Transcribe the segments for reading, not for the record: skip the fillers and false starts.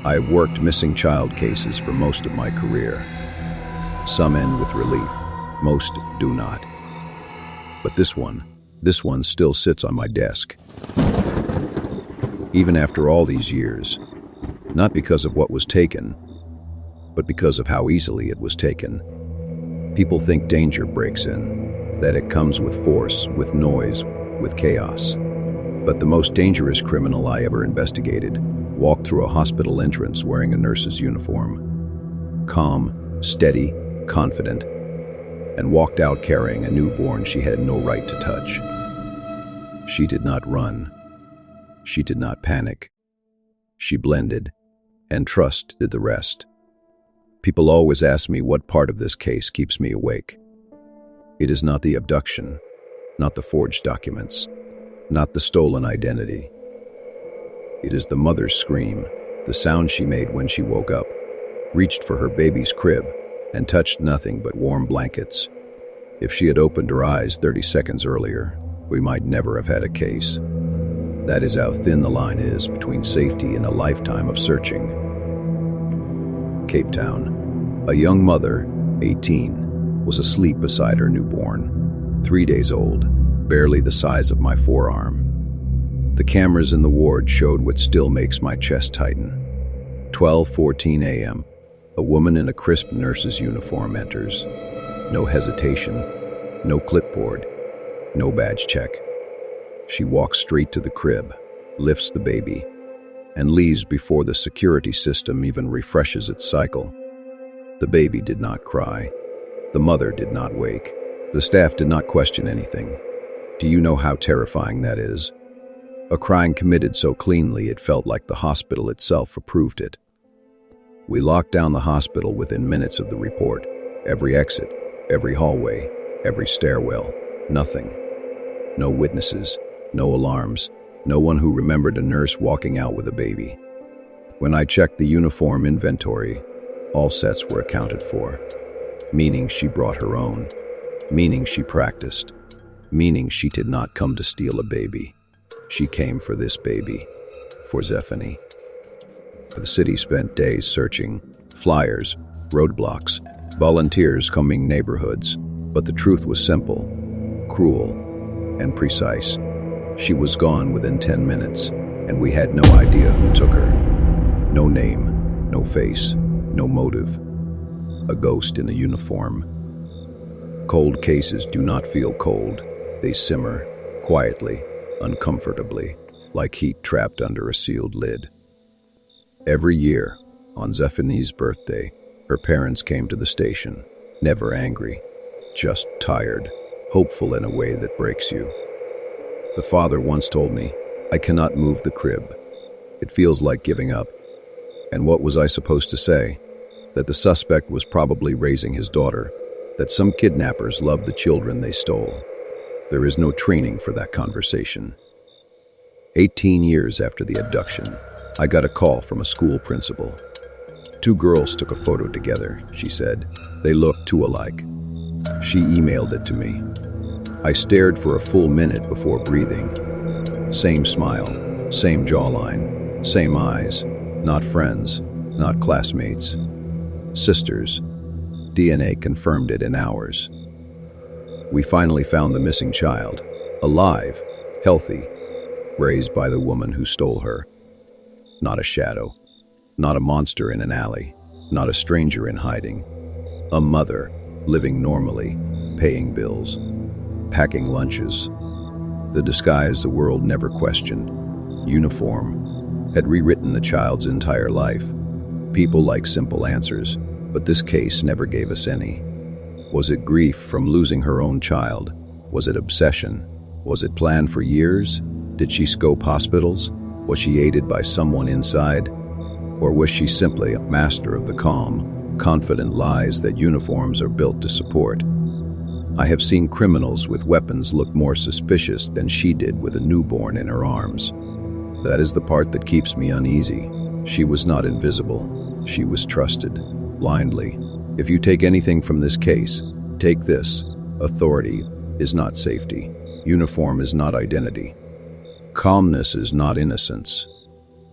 I've worked missing child cases for most of my career. Some end with relief, most do not. But this one still sits on my desk. Even after all these years, not because of what was taken, but because of how easily it was taken. People think danger breaks in, that it comes with force, with noise, with chaos. But the most dangerous criminal I ever investigated walked through a hospital entrance wearing a nurse's uniform. Calm, steady, confident, and walked out carrying a newborn she had no right to touch. She did not run. She did not panic. She blended, and trust did the rest. People always ask me what part of this case keeps me awake. It is not the abduction, not the forged documents, not the stolen identity. It is the mother's scream, the sound she made when she woke up, reached for her baby's crib, and touched nothing but warm blankets. If she had opened her eyes 30 seconds earlier, we might never have had a case. That is how thin the line is between safety and a lifetime of searching. Cape Town. A young mother, 18, was asleep beside her newborn, 3 days old, barely the size of my forearm. The cameras in the ward showed what still makes my chest tighten. 12:14 a.m. A woman in a crisp nurse's uniform enters. No hesitation, no clipboard, no badge check. She walks straight to the crib, lifts the baby, and leaves before the security system even refreshes its cycle. The baby did not cry. The mother did not wake. The staff did not question anything. Do you know how terrifying that is? A crime committed so cleanly it felt like the hospital itself approved it. We locked down the hospital within minutes of the report. Every exit, every hallway, every stairwell, nothing. No witnesses, no alarms, no one who remembered a nurse walking out with a baby. When I checked the uniform inventory, all sets were accounted for, meaning she brought her own, meaning she practiced, meaning she did not come to steal a baby. She came for this baby, for Zephany. The city spent days searching, flyers, roadblocks, volunteers combing neighborhoods, but the truth was simple, cruel, and precise. She was gone within 10 minutes, and we had no idea who took her. No name, no face, no motive. A ghost in a uniform. Cold cases do not feel cold. They simmer, quietly, uncomfortably, like heat trapped under a sealed lid. Every year, on Zephany's birthday, her parents came to the station, never angry, just tired, hopeful in a way that breaks you. The father once told me, "I cannot move the crib. It feels like giving up." And what was I supposed to say? That the suspect was probably raising his daughter, that some kidnappers loved the children they stole. There is no training for that conversation. 18 years after the abduction, I got a call from a school principal. 2 girls took a photo together, she said. They looked too alike. She emailed it to me. I stared for a full minute before breathing. Same smile, same jawline, same eyes. Not friends, not classmates. Sisters. DNA confirmed it in hours. We finally found the missing child, alive, healthy, raised by the woman who stole her. Not a shadow, not a monster in an alley, not a stranger in hiding. A mother, living normally, paying bills, packing lunches. The disguise the world never questioned, uniform, had rewritten the child's entire life. People like simple answers, but this case never gave us any. Was it grief from losing her own child? Was it obsession? Was it planned for years? Did she scope hospitals? Was she aided by someone inside? Or was she simply a master of the calm, confident lies that uniforms are built to support? I have seen criminals with weapons look more suspicious than she did with a newborn in her arms. That is the part that keeps me uneasy. She was not invisible. She was trusted, blindly. If you take anything from this case, take this. Authority is not safety. Uniform is not identity. Calmness is not innocence.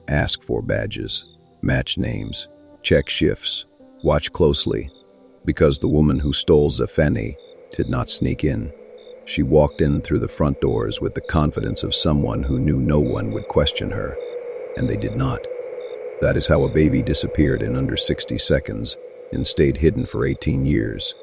Ask for badges. Match names. Check shifts. Watch closely. Because the woman who stole Zafeni did not sneak in. She walked in through the front doors with the confidence of someone who knew no one would question her. And they did not. That is how a baby disappeared in under 60 seconds and stayed hidden for 18 years.